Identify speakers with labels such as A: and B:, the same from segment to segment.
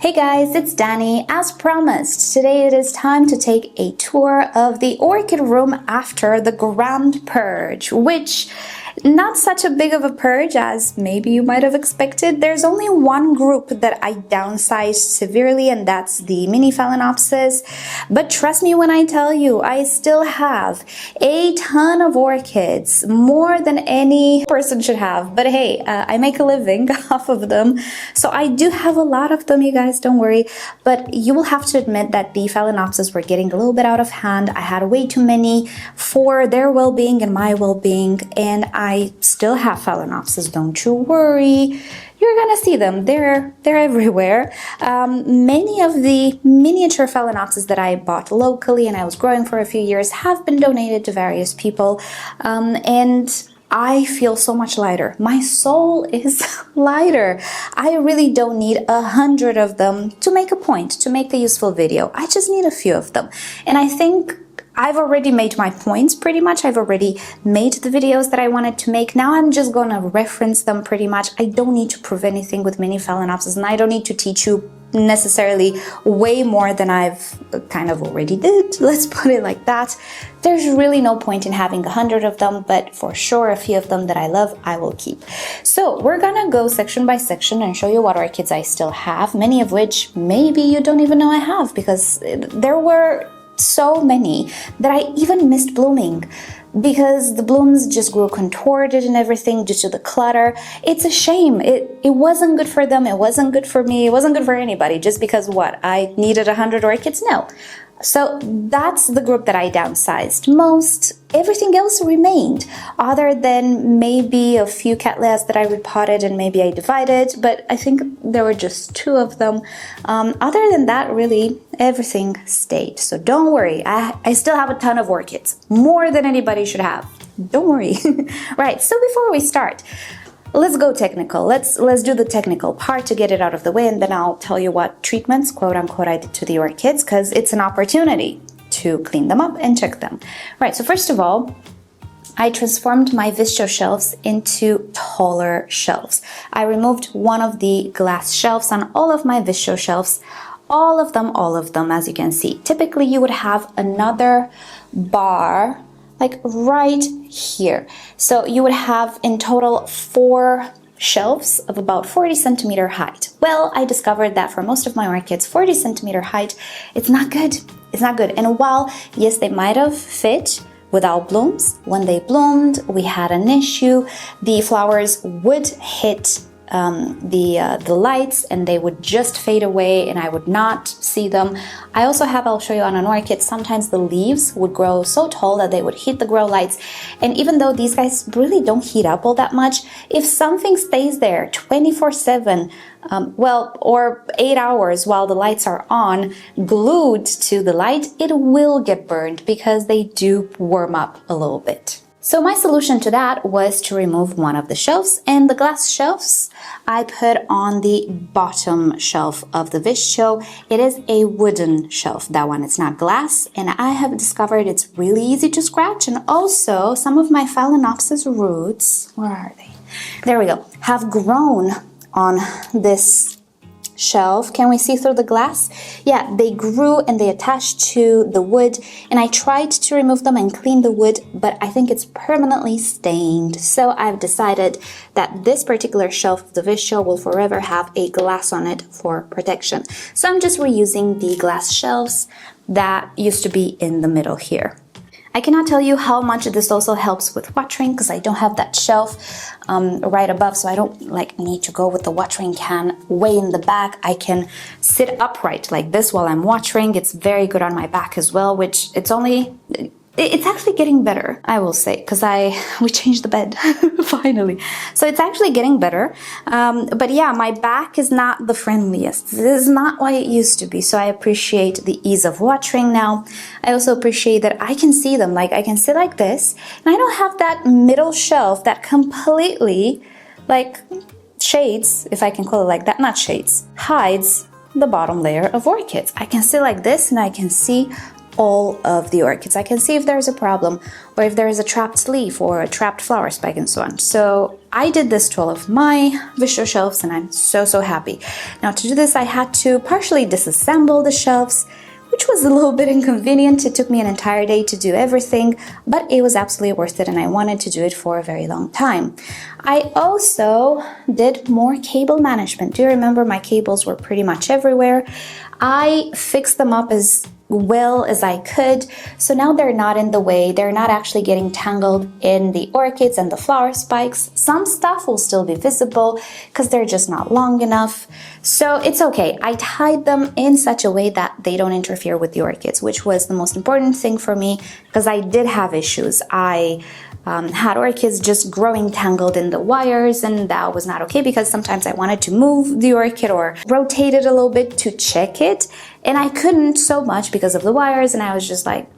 A: Hey guys, it's Danny. As promised, today it is time to take a tour of the Orchid Room after the Grand Purge, which not such a big of a purge as maybe you might have expected. There's only one group that I downsized severely, and that's the mini Phalaenopsis. But trust me when I tell you, I still have a ton of orchids, more than any person should have. But hey, I make a living off of them, so I do have a lot of them, you guys, don't worry. But you will have to admit that the Phalaenopsis were getting a little bit out of hand. I had way too many for their well-being and my well-being, and I still have Phalaenopsis, don't you worry. You're gonna see them, they're everywhere. Many of the miniature Phalaenopsis that I bought locally and I was growing for a few years have been donated to various people, and I feel so much lighter. My soul is lighter. I really don't need 100 of them to make a point, to make a useful video. I just need a few of them. And I think I've already made my points pretty much. I've already made the videos that I wanted to make. Now I'm just gonna reference them pretty much. I don't need to prove anything with mini Phalaenopsis, and I don't need to teach you necessarily way more than I've kind of already did. Let's put it like that. There's really no point in having 100 of them, but for sure a few of them that I love, I will keep. So we're gonna go section by section and show you what orchids I still have, many of which maybe you don't even know I have, because there were so many that I even missed blooming because the blooms just grew contorted and everything due to the clutter. It's a shame. It wasn't good for them. It wasn't good for me. It wasn't good for anybody just because what? I needed 100 orchids? No. So that's the group that I downsized most. Everything else remained, other than maybe a few Catias that I repotted and maybe I divided, but I think there were just 2 of them. Other than that, really, everything stayed. So don't worry, I still have a ton of orchids, more than anybody should have. Don't worry. Right, so before we start, let's go technical. Let's do the technical part to get it out of the way, and then I'll tell you what treatments, quote unquote, I did to the orchids, because it's an opportunity to clean them up and check them. Right, so first of all, I transformed my Vittsjo shelves into taller shelves. I removed one of the glass shelves on all of my Vittsjo shelves, all of them, as you can see. Typically, you would have another bar like right here. So you would have in total 4 shelves of about 40 centimeter height. Well, I discovered that for most of my orchids, 40 centimeter height, it's not good. It's not good. And while, yes, they might have fit without blooms, when they bloomed, we had an issue. The flowers would hit the lights and they would just fade away and I would not see them. I also have, I'll show you on an orchid, sometimes the leaves would grow so tall that they would hit the grow lights, and even though these guys really don't heat up all that much, if something stays there 24/7, well, or 8 hours while the lights are on, glued to the light, it will get burned because they do warm up a little bit. So my solution to that was to remove one of the shelves, and the glass shelves I put on the bottom shelf of the Vittsjo. It is a wooden shelf, that one. It's not glass, and I have discovered it's really easy to scratch, and also some of my Phalaenopsis roots, where are they? There we go, have grown on this shelf. Can we see through the glass? Yeah, they grew and they attached to the wood, and I tried to remove them and clean the wood, but I think it's permanently stained. So I've decided that this particular shelf of the Vittsjo will forever have a glass on it for protection. So I'm just reusing the glass shelves that used to be in the middle here. I cannot tell you how much this also helps with watering, because I don't have that shelf right above, so I don't need to go with the watering can way in the back. I can sit upright like this while I'm watering. It's very good on my back as well, which it's actually getting better, I will say, because we changed the bed finally. So it's actually getting better. But yeah, my back is not the friendliest. This is not what it used to be. So I appreciate the ease of watering now. I also appreciate that I can see them. Like, I can sit like this, and I don't have that middle shelf that completely shades, if I can call it like that, not shades, hides the bottom layer of orchids. I can sit like this and I can see all of the orchids. I can see if there's a problem or if there is a trapped leaf or a trapped flower spike and so on. So I did this to all of my Vittsjo shelves and I'm so happy. Now to do this I had to partially disassemble the shelves, which was a little bit inconvenient. It took me an entire day to do everything, but it was absolutely worth it and I wanted to do it for a very long time. I also did more cable management. Do you remember my cables were pretty much everywhere? I fixed them up as well as I could, so now they're not in the way, they're not actually getting tangled in the orchids and the flower spikes. Some stuff will still be visible because they're just not long enough, so it's okay. I tied them in such a way that they don't interfere with the orchids, which was the most important thing for me because I did have issues. I had orchids just growing tangled in the wires, and that was not okay because sometimes I wanted to move the orchid or rotate it a little bit to check it, and I couldn't so much because of the wires, and I was just like,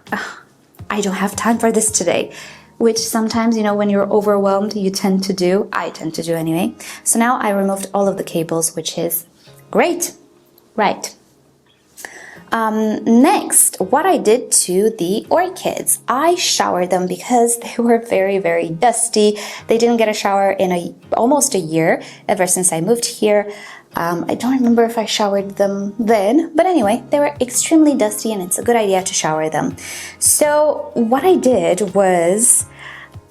A: I don't have time for this today, which sometimes, you know, when you're overwhelmed, you tend to do. I tend to do anyway. So now I removed all of the cables, which is great. Right. Next, what I did to the orchids, I showered them because they were very dusty. They didn't get a shower in almost a year, ever since I moved here. I don't remember if I showered them then, but anyway, they were extremely dusty and it's a good idea to shower them. So what I did was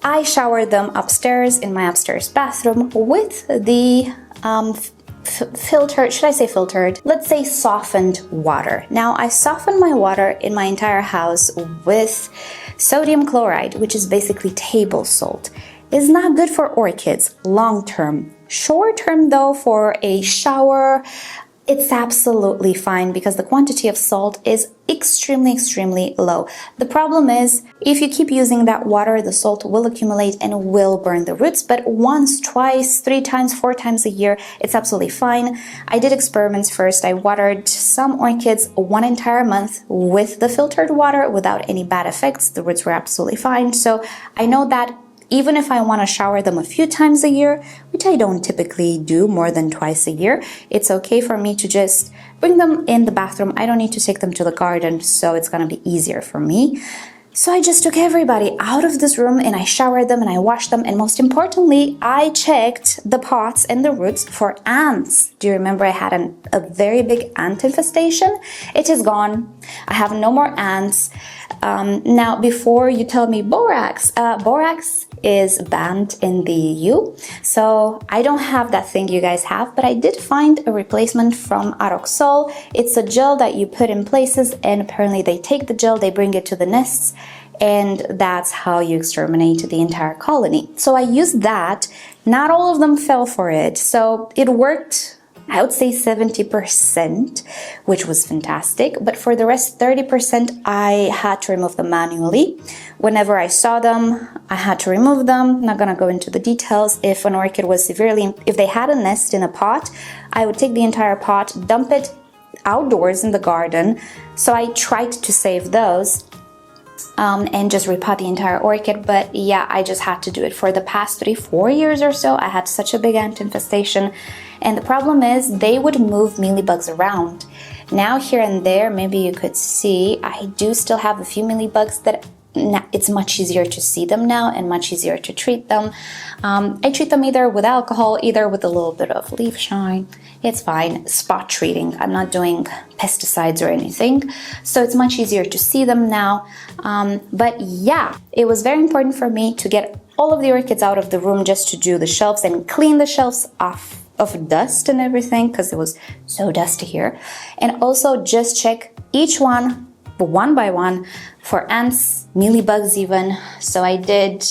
A: I showered them upstairs in my upstairs bathroom with the filtered, should I say filtered? Let's say softened water. Now I softened my water in my entire house with sodium chloride, which is basically table salt. It's not good for orchids long term. Short term though, for a shower, it's absolutely fine because the quantity of salt is extremely low. The problem is, if you keep using that water, the salt will accumulate and will burn the roots, but once, twice, 3 times, 4 times a year, it's absolutely fine. I did experiments first. I watered some orchids 1 entire month with the filtered water without any bad effects. The roots were absolutely fine. So I know that even if I want to shower them a few times a year, which I don't typically do more than twice a year, it's okay for me to just bring them in the bathroom. I don't need to take them to the garden, so it's going to be easier for me. So I just took everybody out of this room and I showered them and I washed them, and most importantly, I checked the pots and the roots for ants. Do you remember I had a very big ant infestation? It is gone. I have no more ants. Now, before you tell me borax, borax is banned in the EU, so I don't have that thing you guys have, but I did find a replacement from Aroxol. It's a gel that you put in places, and apparently they take the gel, they bring it to the nests, and that's how you exterminate the entire colony. So I used that. Not all of them fell for it, so it worked, I would say 70%, which was fantastic. But for the rest, 30%, I had to remove them manually. Whenever I saw them, I had to remove them. I'm not gonna go into the details. If an orchid was if they had a nest in a pot, I would take the entire pot, dump it outdoors in the garden. So I tried to save those. And just repot the entire orchid, but yeah, I just had to do it. For the past 3-4 years or so, I had such a big ant infestation, and the problem is they would move mealybugs around. Now here and there, maybe you could see, I do still have a few mealybugs that it's much easier to see them now and much easier to treat them. I treat them either with alcohol, either with a little bit of leaf shine. It's fine. Spot treating. I'm not doing pesticides or anything, so it's much easier to see them now. But yeah, it was very important for me to get all of the orchids out of the room just to do the shelves and clean the shelves off of dust and everything because it was so dusty here, and also just check each one by one for ants, mealybugs even. So I did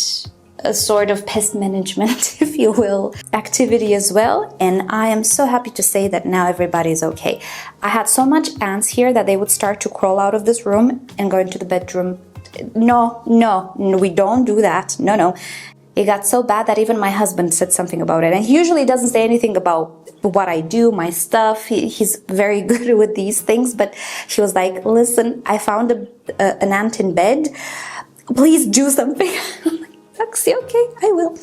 A: a sort of pest management, if you will, activity as well, and I am so happy to say that now everybody is okay. I had so much ants here that they would start to crawl out of this room and go into the bedroom. No, we don't do that. No. It got so bad that even my husband said something about it, and he usually doesn't say anything about what I do, my stuff. He's very good with these things, but he was like, listen, I found an ant in bed. Please do something. Oxy, okay, I will.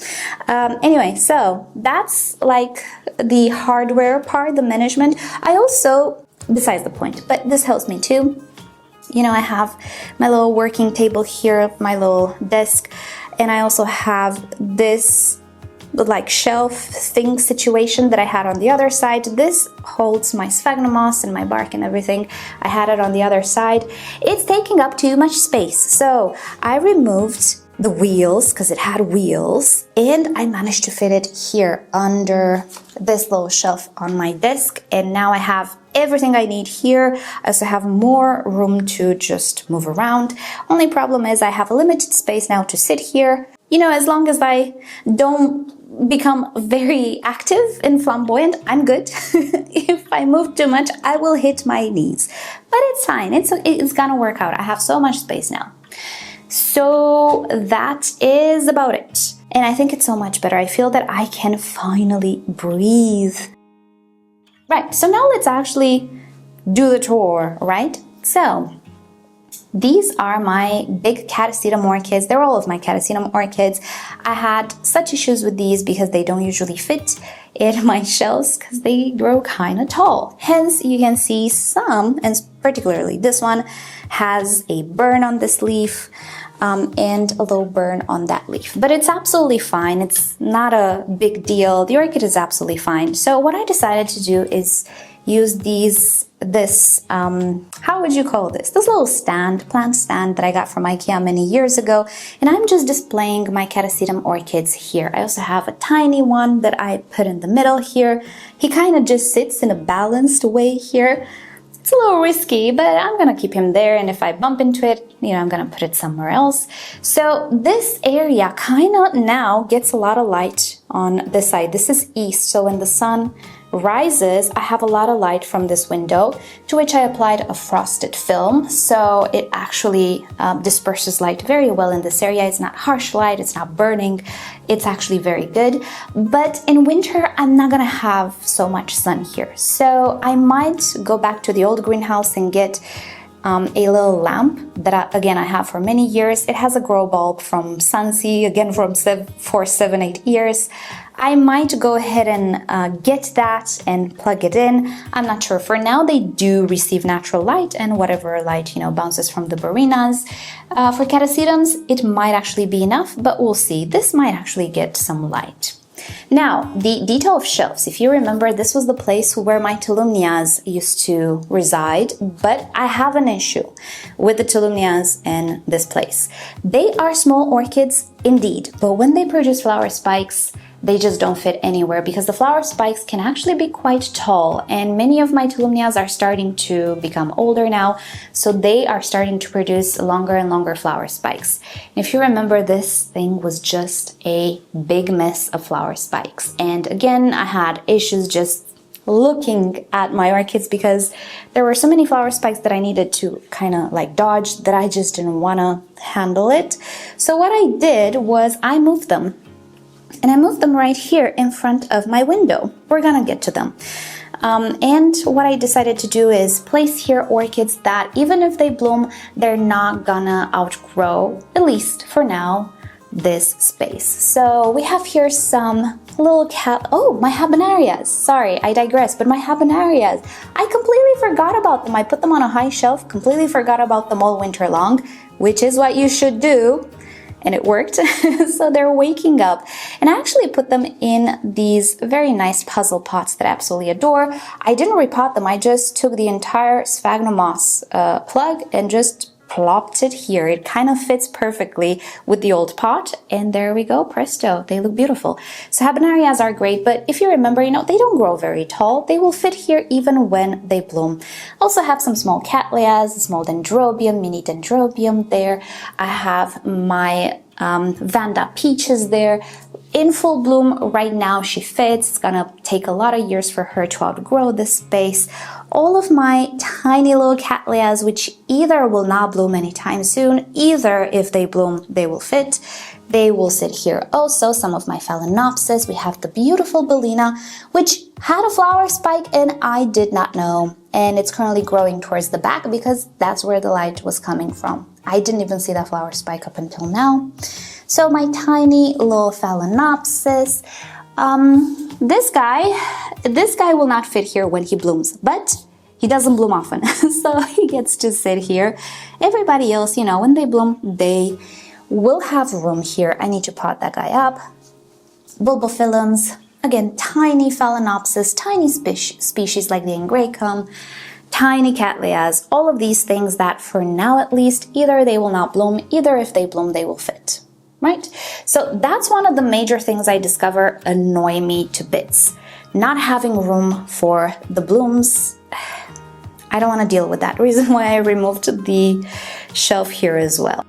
A: Anyway, so that's like the hardware part, the management. I also, besides the point, but this helps me too. You know, I have my little working table here, my little desk, and I also have this like shelf thing situation that I had on the other side. This holds my sphagnum moss and my bark and everything. I had it on the other side. It's taking up too much space, so I removed the wheels because it had wheels, and I managed to fit it here under this little shelf on my desk, and now I have everything I need here. I also have more room to just move around. Only problem is I have a limited space now to sit here. You know, as long as I don't become very active and flamboyant, I'm good. If I move too much, I will hit my knees. But it's fine. It's gonna work out. I have so much space now. So that is about it. And I think it's so much better. I feel that I can finally breathe. Right, so now let's actually do the tour, right? So these are my big Catasetum orchids. They're all of my Catasetum orchids. I had such issues with these because they don't usually fit in my shelves because they grow kind of tall. Hence, you can see some, and particularly this one, has a burn on this leaf and a little burn on that leaf. But it's absolutely fine. It's not a big deal. The orchid is absolutely fine. So what I decided to do is use how would you call this? This little stand, plant stand that I got from Ikea many years ago. And I'm just displaying my Catasetum orchids here. I also have a tiny one that I put in the middle here. He kind of just sits in a balanced way here. It's a little risky, but I'm gonna keep him there, and if I bump into it, you know, I'm gonna put it somewhere else. So this area kind of now gets a lot of light on this side. This is east, so when the sun rises, I have a lot of light from this window, to which I applied a frosted film, so it actually disperses light very well in this area. It's not harsh light, it's not burning, it's actually very good. But in winter, I'm not gonna have so much sun here, so I might go back to the old greenhouse and get a little lamp that I have for many years. It has a grow bulb from Sunsea, again for 7-8 years. I might go ahead and get that and plug it in. I'm not sure. For now, they do receive natural light, and whatever light, you know, bounces from the Barinas. For Catasetums, it might actually be enough, but we'll see. This might actually get some light. Now, the detail of shelves. If you remember, this was the place where my Tumnias used to reside, but I have an issue with the Tumnias in this place. They are small orchids indeed, but when they produce flower spikes, they just don't fit anywhere because the flower spikes can actually be quite tall, and many of my Tumnias are starting to become older now, so they are starting to produce longer and longer flower spikes. And if you remember, this thing was just a big mess of flower spikes, and again, I had issues just looking at my orchids because there were so many flower spikes that I needed to kind of like dodge that I just didn't want to handle it. So what I did was I moved them. And I moved them right here in front of my window. We're gonna get to them. And what I decided to do is place here orchids that even if they bloom, they're not gonna outgrow, at least for now, this space. So we have here some little my habanerias. Sorry, I digress, but my habanerias. I completely forgot about them. I put them on a high shelf, completely forgot about them all winter long, which is what you should do. And it worked. So they're waking up. And I actually put them in these very nice puzzle pots that I absolutely adore. I didn't repot them. I just took the entire sphagnum moss plug and just plopped it here. It kind of fits perfectly with the old pot. And there we go, presto. They look beautiful. So habanerias are great, but if you remember, you know, they don't grow very tall. They will fit here even when they bloom. Also have some small cattleyas, small dendrobium, mini dendrobium there. I have my Vanda peaches there. In full bloom right now, she fits. It's gonna take a lot of years for her to outgrow this space. All of my tiny little cattleyas, which either will not bloom anytime soon, either if they bloom, they will fit. They will sit here. Also, some of my Phalaenopsis. We have the beautiful Bellina, which had a flower spike and I did not know. And it's currently growing towards the back because that's where the light was coming from. I didn't even see that flower spike up until now. So my tiny little Phalaenopsis. This guy will not fit here when he blooms, but he doesn't bloom often, so he gets to sit here. Everybody else, you know, when they bloom, they will have room here. I need to pot that guy up. Bulbophyllums, again, tiny Phalaenopsis, tiny species like the Ingracum, tiny Cattleyas, all of these things that for now at least, either they will not bloom, either if they bloom, they will fit, right? So that's one of the major things I discover annoy me to bits. Not having room for the blooms. I don't want to deal with that. Reason why I removed the shelf here as well.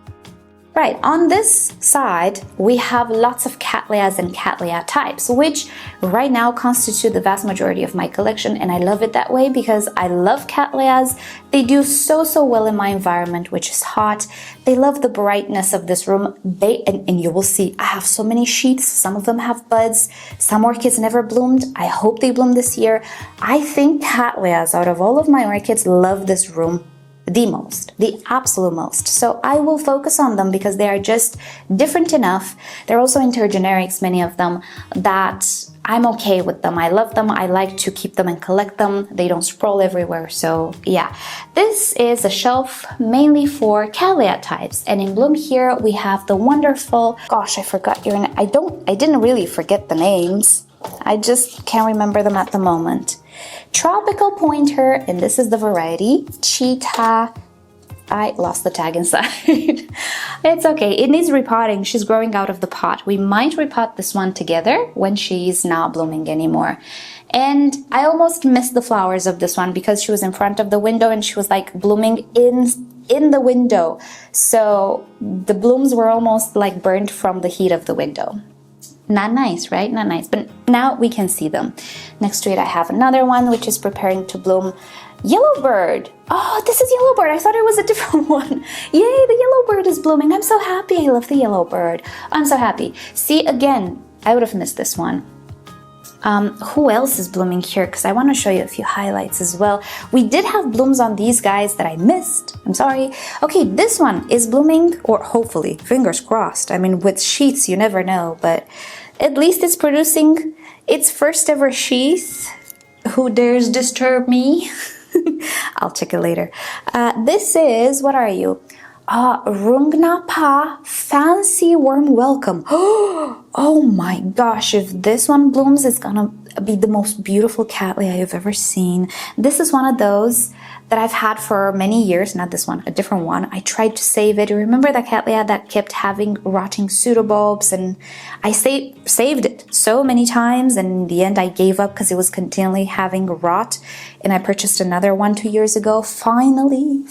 A: Right, on this side, we have lots of Cattleyas and Cattleya types, which right now constitute the vast majority of my collection, and I love it that way because I love Cattleyas. They do so well in my environment, which is hot. They love the brightness of this room. And you will see, I have so many sheets. Some of them have buds. Some orchids never bloomed. I hope they bloom this year. I think Cattleyas, out of all of my orchids, love this room the most, the absolute most. So I will focus on them because they are just different enough. They're also intergenerics, many of them, that I'm okay with them. I love them. I like to keep them and collect them. They don't sprawl everywhere. So yeah, this is a shelf mainly for Cattleya types. And in bloom here, we have the wonderful, gosh, I forgot your name. I didn't really forget the names. I just can't remember them at the moment. Tropical Pointer, and this is the variety, Cheetah. I lost the tag inside. It's okay, it needs repotting. She's growing out of the pot. We might repot this one together when she's not blooming anymore. And I almost missed the flowers of this one because she was in front of the window and she was like blooming in the window. So the blooms were almost like burned from the heat of the window. Not nice, right? Not nice, but now we can see them. Next to it, I have another one which is preparing to bloom. Yellowbird. Oh, this is Yellowbird. I thought it was a different one. Yay, the Yellowbird is blooming. I'm so happy. I love the Yellowbird. I'm so happy. See, again, I would have missed this one. Who else is blooming here? Because I want to show you a few highlights as well. We did have blooms on these guys that I missed. I'm sorry. Okay, this one is blooming, or hopefully, fingers crossed. I mean, with sheaths, you never know, but at least it's producing its first ever sheath. Who dares disturb me? I'll check it later. This is, what are you? Rungna Pa Fancy Warm Welcome. Oh my gosh, if this one blooms, it's gonna be the most beautiful Cattleya you've ever seen. This is one of those that I've had for many years, not this one, a different one. I tried to save it. You remember that Cattleya that kept having rotting pseudobulbs, and I saved it so many times, and in the end I gave up because it was continually having rot, and I purchased another one 2 years ago. Finally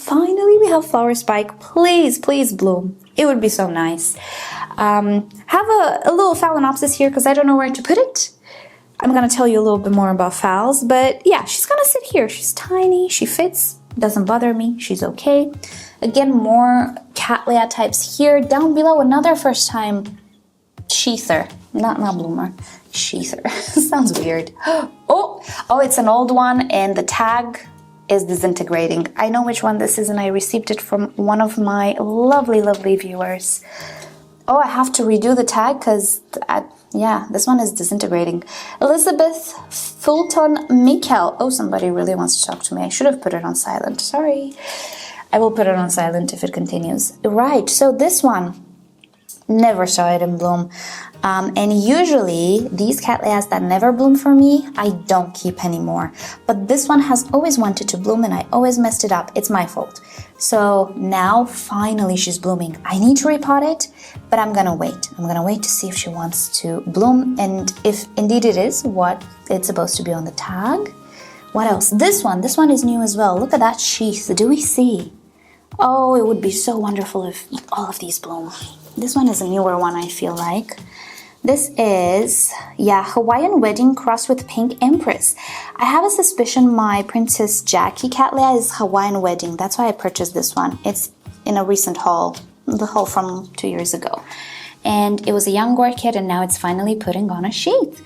A: we have flower spike. Please bloom. It would be so nice. Have a little Phalaenopsis here because I don't know where to put it. I'm gonna tell you a little bit more about phals, but yeah, she's gonna sit here. She's tiny, she fits, doesn't bother me, she's okay. Again, more Cattleya types here. Down below, another first time sheather, not bloomer, sheather. Sounds weird. Oh, it's an old one and the tag is disintegrating. I know which one this is and I received it from one of my lovely viewers. Oh, I have to redo the tag because, yeah, this one is disintegrating. Elizabeth Fulton Mikkel. Oh, somebody really wants to talk to me. I should have put it on silent. Sorry. I will put it on silent if it continues. Right, so this one, never saw it in bloom. And usually, these Cattleyas that never bloom for me, I don't keep anymore. But this one has always wanted to bloom and I always messed it up. It's my fault. So now, finally, she's blooming. I need to repot it, but I'm gonna wait. I'm gonna wait to see if she wants to bloom and if indeed it is what it's supposed to be on the tag. What else? This one is new as well. Look at that sheath. Do we see? Oh, it would be so wonderful if all of these bloom. This one is a newer one, I feel like. This is, yeah, Hawaiian Wedding crossed with Pink Empress. I have a suspicion my Princess Jackie Cattleya is Hawaiian Wedding. That's why I purchased this one. It's in a recent haul, the haul from 2 years ago. And it was a young orchid and now it's finally putting on a sheath.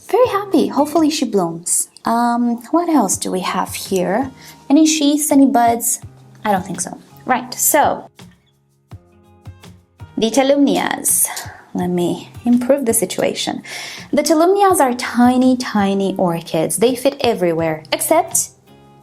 A: Very happy. Hopefully she blooms. What else do we have here? Any sheaths, any buds? I don't think so. Right, so the Tumnias. Let me improve the situation. The Tumnias are tiny orchids. They fit everywhere, except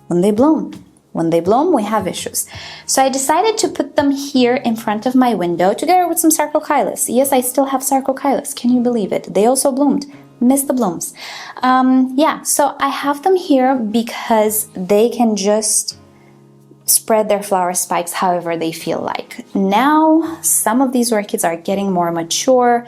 A: when they bloom. When they bloom, we have issues. So I decided to put them here in front of my window together with some Sarcocailus. Yes, I still have Sarcocailus. Can you believe it? They also bloomed. Missed the blooms. Yeah, so I have them here because they can just spread their flower spikes however they feel like. Now, some of these orchids are getting more mature.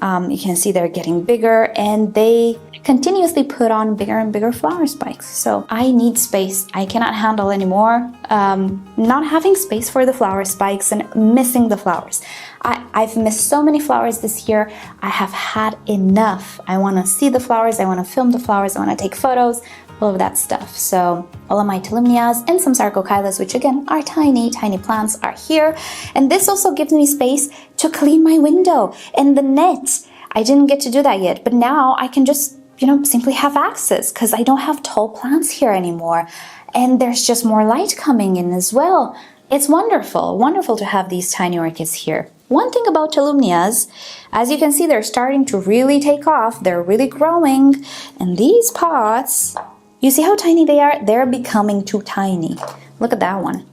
A: You can see they're getting bigger and they continuously put on bigger and bigger flower spikes. So I need space. I cannot handle anymore not having space for the flower spikes and missing the flowers. I've missed so many flowers this year. I have had enough. I want to see the flowers. I want to film the flowers. I want to take photos, all of that stuff. So all of my Tumnias and some Sarcocailus, which again are tiny, tiny plants, are here. And this also gives me space to clean my window and the net. I didn't get to do that yet, but now I can just, simply have access because I don't have tall plants here anymore. And there's just more light coming in as well. It's wonderful, wonderful to have these tiny orchids here. One thing about Tumnias, as you can see, they're starting to really take off. They're really growing. And these pots, you see how tiny they are? They're becoming too tiny. Look at that one.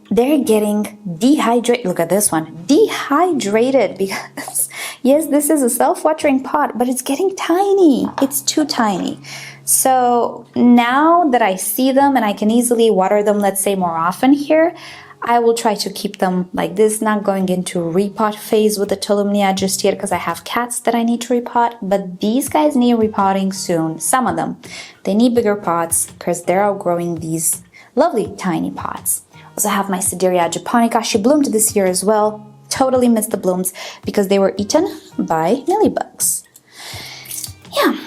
A: They're getting dehydrated. Look at this one. Dehydrated because, yes, this is a self-watering pot, but it's getting tiny. It's too tiny. So now that I see them and I can easily water them, let's say more often here, I will try to keep them like this, not going into repot phase with the Tumnia just yet because I have cats that I need to repot, but these guys need repotting soon. Some of them. They need bigger pots because they're outgrowing these lovely tiny pots. Also have my Sideria japonica. She bloomed this year as well. Totally missed the blooms because they were eaten by mealybugs. Yeah,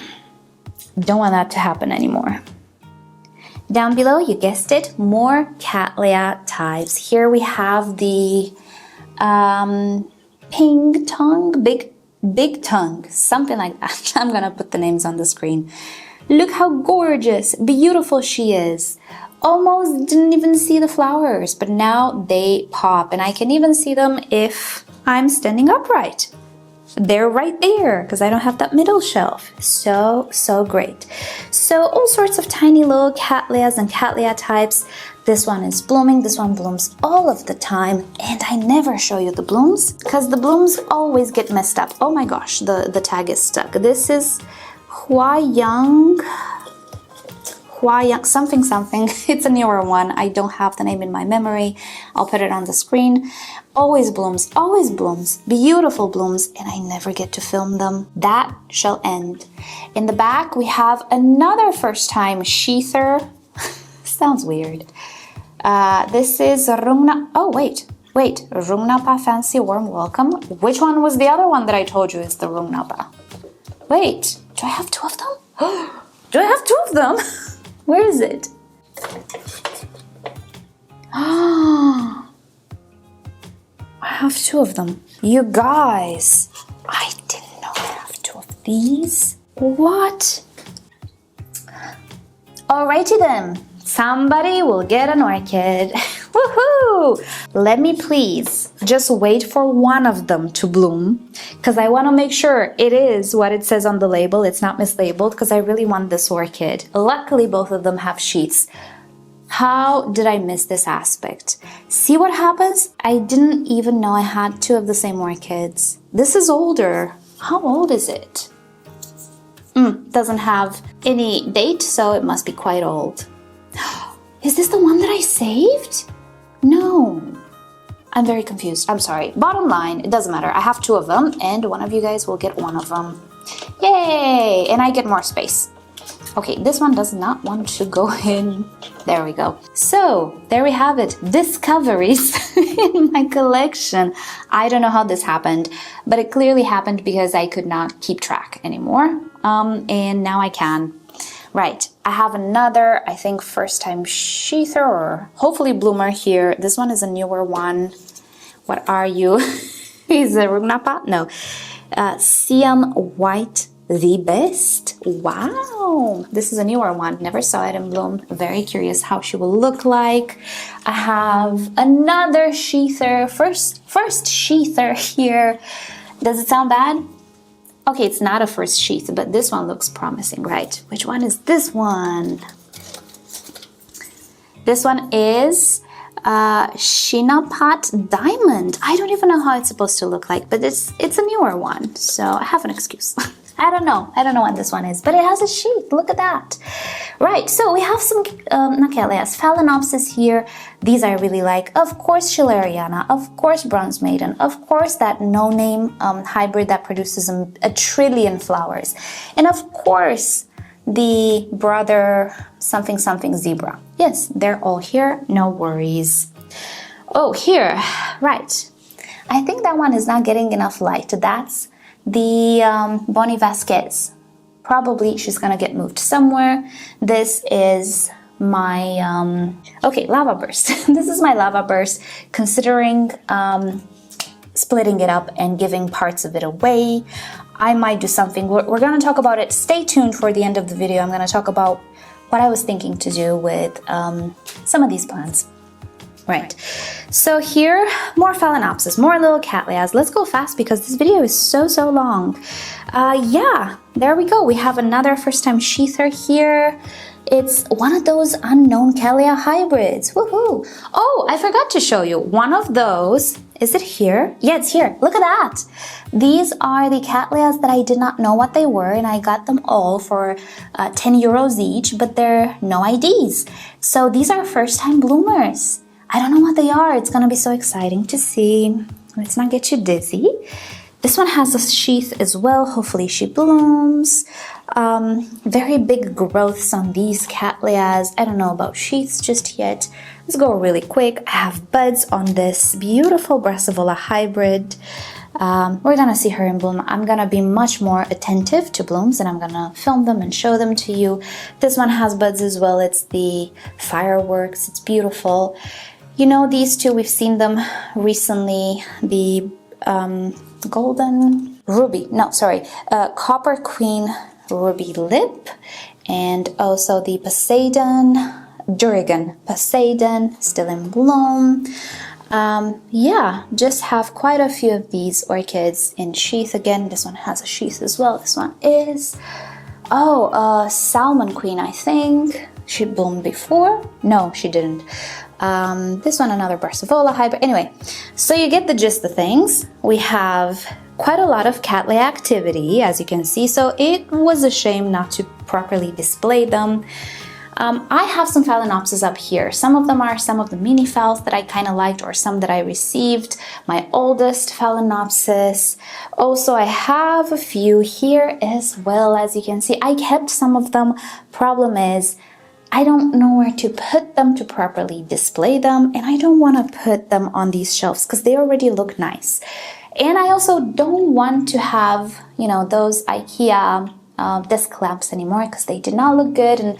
A: don't want that to happen anymore. Down below, you guessed it, more Cattleya types. Here we have the ping tongue, big tongue, something like that. I'm gonna put the names on the screen. Look how gorgeous, beautiful she is. Almost didn't even see the flowers, but now they pop and I can even see them if I'm standing upright. They're right there because I don't have that middle shelf. So great. So all sorts of tiny little Cattleyas and Cattleya types. This one is blooming. This one blooms all of the time. And I never show you the blooms because the blooms always get messed up. Oh my gosh, the tag is stuck. This is Huayang something. It's a newer one. I don't have the name in my memory. I'll put it on the screen. Always blooms, beautiful blooms, and I never get to film them. That shall end. In the back, we have another first time sheather. Sounds weird. This is Rumna. Oh, wait. Rumnapa Fancy Warm Welcome. Which one was the other one that I told you is the Rumnapa? Wait, do I have two of them? Do I have two of them? Where is it? I have two of them. You guys, I didn't know I have two of these. What? Alrighty then. Somebody will get an orchid. Woohoo! Let me please just wait for one of them to bloom because I want to make sure it is what it says on the label. It's not mislabeled because I really want this orchid. Luckily, both of them have sheets. How did I miss this aspect? See what happens? I didn't even know I had two of the same orchids. This is older. How old is it? Doesn't have any date, so it must be quite old. Is this the one that I saved? No. I'm very confused. I'm sorry. Bottom line, it doesn't matter. I have two of them, and one of you guys will get one of them. Yay! And I get more space. Okay, this one does not want to go in. There we go. So, there we have it. Discoveries in my collection. I don't know how this happened, but it clearly happened because I could not keep track anymore. And now I can. Right, I have another, I think, first time sheather or hopefully bloomer here. This one is a newer one. What are you? Is it Rumnapa? No. Siam White the Best. Wow, this is a newer one. Never saw it in bloom. Very curious how she will look like. I have another sheather, first sheather here. Does it sound bad? Okay, it's not a first sheath, but this one looks promising, right? Which one is this one? This one is Shinapat Diamond. I don't even know how it's supposed to look like, but it's a newer one, so I have an excuse. I don't know what this one is, but it has a sheath. Look at that. Right, so we have some Callax, Phalaenopsis here. These I really like. Of course, Schilleriana. Of course, Bronze Maiden. Of course, that no-name hybrid that produces a trillion flowers. And of course, the brother something something zebra. Yes, they're all here. No worries. Oh, here. Right. I think that one is not getting enough light. That's the Bonnie Vasquez. Probably she's gonna get moved somewhere. This is my okay, lava burst. This is my lava burst, considering splitting it up and giving parts of it away. I might do something. We're gonna talk about it. Stay tuned for the end of the video. I'm gonna talk about what I was thinking to do with some of these plants. Right, so here, more Phalaenopsis, more little Cattleyas. Let's go fast because this video is so long. Yeah, there we go. We have another first-time sheather here. It's one of those unknown Cattleya hybrids. Woohoo! Oh, I forgot to show you. One of those, is it here? Yeah, it's here. Look at that. These are the Cattleyas that I did not know what they were, and I got them all for 10 euros each, but they're no IDs. So these are first-time bloomers. I don't know what they are. It's gonna be so exciting to see. Let's not get you dizzy. This one has a sheath as well. Hopefully she blooms. Very big growths on these Cattleyas. I don't know about sheaths just yet. Let's go really quick. I have buds on this beautiful Brassavola hybrid. We're gonna see her in bloom. I'm gonna be much more attentive to blooms and I'm gonna film them and show them to you. This one has buds as well. It's the Fireworks. It's beautiful. You know these two, we've seen them recently. The golden ruby, no, sorry, Copper Queen Ruby Lip, and also the Poseidon, Durigan Poseidon, still in bloom. Yeah, just have quite a few of these orchids in sheath again. This one has a sheath as well. This one is, Salmon Queen, I think. She bloomed before? No, she didn't. This one, another Brassavola hybrid. Anyway, so you get the gist of things. We have quite a lot of Cattleya activity, as you can see, so it was a shame not to properly display them. I have some Phalaenopsis up here. Some of them are some of the mini phals that I kind of liked, or some that I received. My oldest Phalaenopsis. Also, I have a few here as well, as you can see. I kept some of them. Problem is, I don't know where to put them to properly display them, and I don't want to put them on these shelves because they already look nice. And I also don't want to have, you know, those Ikea desk lamps anymore because they did not look good and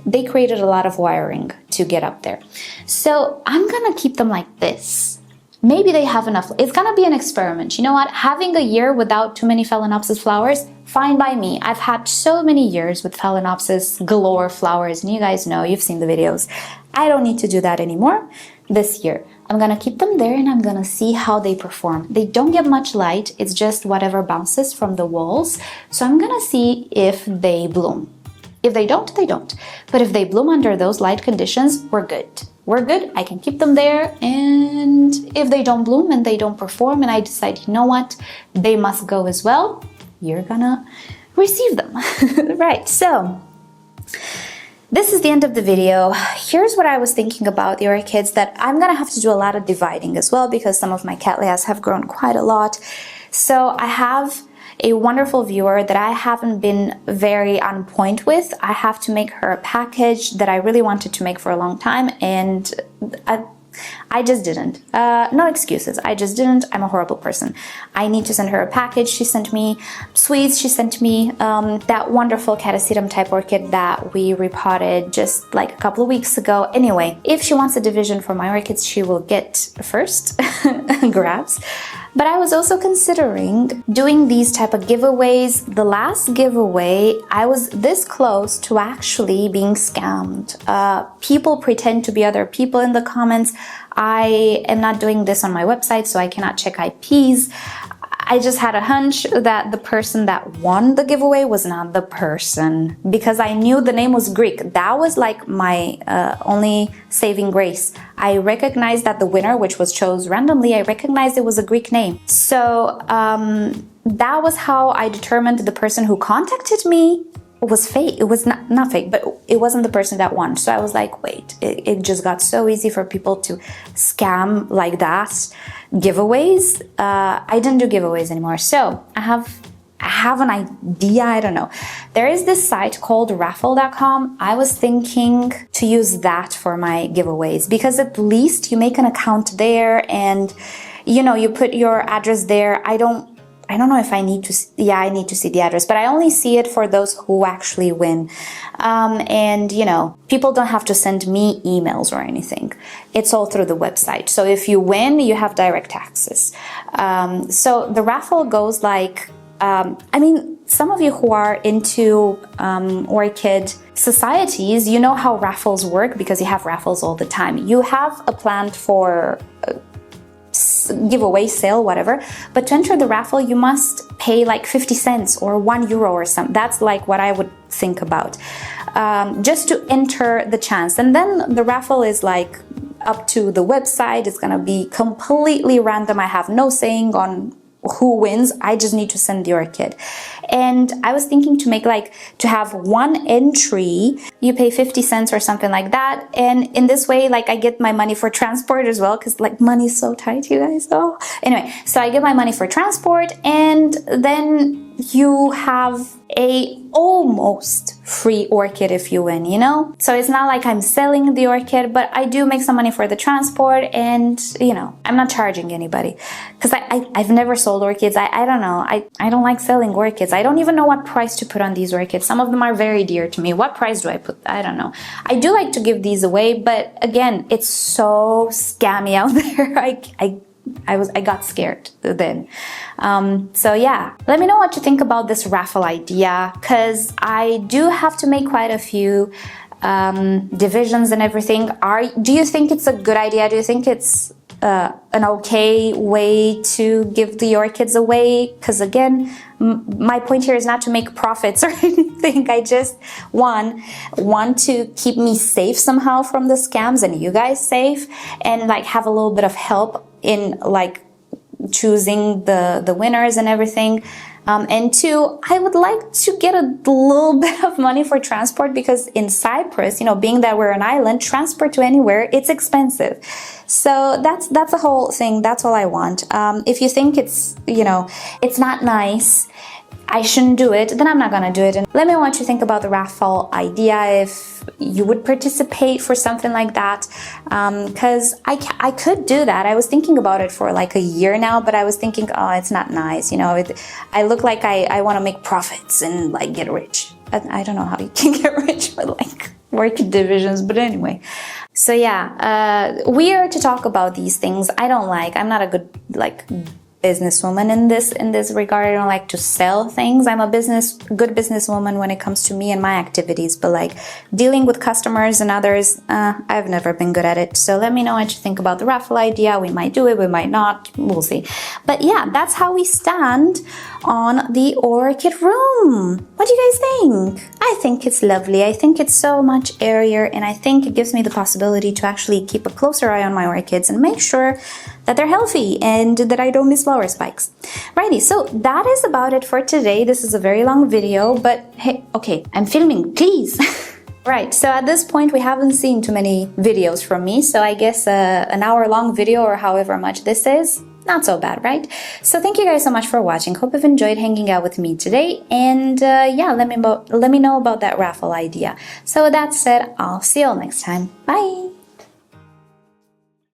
A: they created a lot of wiring to get up there. So I'm gonna keep them like this. Maybe they have enough. It's gonna be an experiment. You know what? Having a year without too many Phalaenopsis flowers, fine by me. I've had so many years with Phalaenopsis galore flowers, and you guys know, you've seen the videos. I don't need to do that anymore this year. I'm gonna keep them there and I'm gonna see how they perform. They don't get much light. It's just whatever bounces from the walls. So I'm gonna see if they bloom. If they don't, they don't. But if they bloom under those light conditions, we're good. We're good. I can keep them there. And if they don't bloom and they don't perform and I decide, you know what, they must go as well, you're gonna receive them. Right, so this is the end of the video. Here's what I was thinking about the orchids, that I'm gonna have to do a lot of dividing as well because some of my Cattleyas have grown quite a lot. So I have a wonderful viewer that I haven't been very on point with. I have to make her a package that I really wanted to make for a long time, and I just didn't. No excuses. I just didn't. I'm a horrible person. I need to send her a package. She sent me sweets. She sent me that wonderful Catasetum type orchid that we repotted just like a couple of weeks ago. Anyway, if she wants a division for my orchids, she will get first grabs. But I was also considering doing these type of giveaways. The last giveaway, I was this close to actually being scammed. People pretend to be other people in the comments. I am not doing this on my website, so I cannot check IPs. I just had a hunch that the person that won the giveaway was not the person, because I knew the name was Greek. That was like my only saving grace. I recognized that the winner, which was chose randomly, I recognized it was a Greek name. So that was how I determined the person who contacted me was fake. It was not fake, but it wasn't the person that won. So I was like, wait, it just got so easy for people to scam like that. Giveaways. I didn't do giveaways anymore. So I have an idea. I don't know. There is this site called raffle.com. I was thinking to use that for my giveaways, because at least you make an account there and, you know, you put your address there. I don't know if I need to, I need to see the address, but I only see it for those who actually win. And, you know, people don't have to send me emails or anything. It's all through the website. So if you win, you have direct access. So the raffle goes like, I mean, some of you who are into orchid societies, you know how raffles work because you have raffles all the time. You have a plant for giveaway, sale, whatever, but to enter the raffle you must pay like 50 cents or €1 or something. That's like what I would think about, just to enter the chance. And then the raffle is like up to the website. It's gonna be completely random. I have no saying on who wins. I just need to send the orchid. And I was thinking to make like, to have one entry, you pay 50 cents or something like that. And in this way, like I get my money for transport as well, because like money is so tight, you guys. Oh, anyway, so I get my money for transport, and then you have a almost free orchid if you win, you know? So it's not like I'm selling the orchid, but I do make some money for the transport, and, you know, I'm not charging anybody. Because I've never sold orchids. I don't know. I don't like selling orchids. I don't even know what price to put on these orchids. Some of them are very dear to me. What price do I put? I don't know. I do like to give these away, but again, it's so scammy out there. I got scared then. So yeah, let me know what you think about this raffle idea, because I do have to make quite a few divisions and everything. Do you think it's a good idea? Do you think it's an okay way to give the orchids away? Because again, my point here is not to make profits or anything. I just want to keep me safe somehow from the scams, and you guys safe, and like have a little bit of help in like choosing the winners and everything. And two, I would like to get a little bit of money for transport, because in Cyprus, you know, being that we're an island, transport to anywhere, it's expensive. So that's a whole thing. That's all I want. If you think it's, you know, it's not nice, I shouldn't do it, then I'm not gonna do it. And let me know what you think about the raffle idea, if you would participate for something like that, because I could do that. I was thinking about it for like a year now, but I was thinking, oh, it's not nice, you know, I look like I want to make profits and like get rich. I don't know how you can get rich with like orchid divisions, but anyway. So yeah, weird to talk about these things. I'm not a good like businesswoman in this regard. I don't like to sell things. I'm a good businesswoman when it comes to me and my activities, but like dealing with customers and others, I've never been good at it. So let me know what you think about the raffle idea. We might do it, we might not, we'll see. But yeah, that's how we stand on the orchid room. What do you guys think? I think it's lovely. I think it's so much airier, and I think it gives me the possibility to actually keep a closer eye on my orchids and make sure that they're healthy and that I don't miss flower spikes. Righty, so that is about it for today. This is a very long video, but hey, okay, I'm filming, please. Right, so at this point we haven't seen too many videos from me, so I guess an hour-long video or however much this is, not so bad, right? So thank you guys so much for watching. Hope you've enjoyed hanging out with me today, and yeah, let me know about that raffle idea. So with that said, I'll see you all next time. Bye!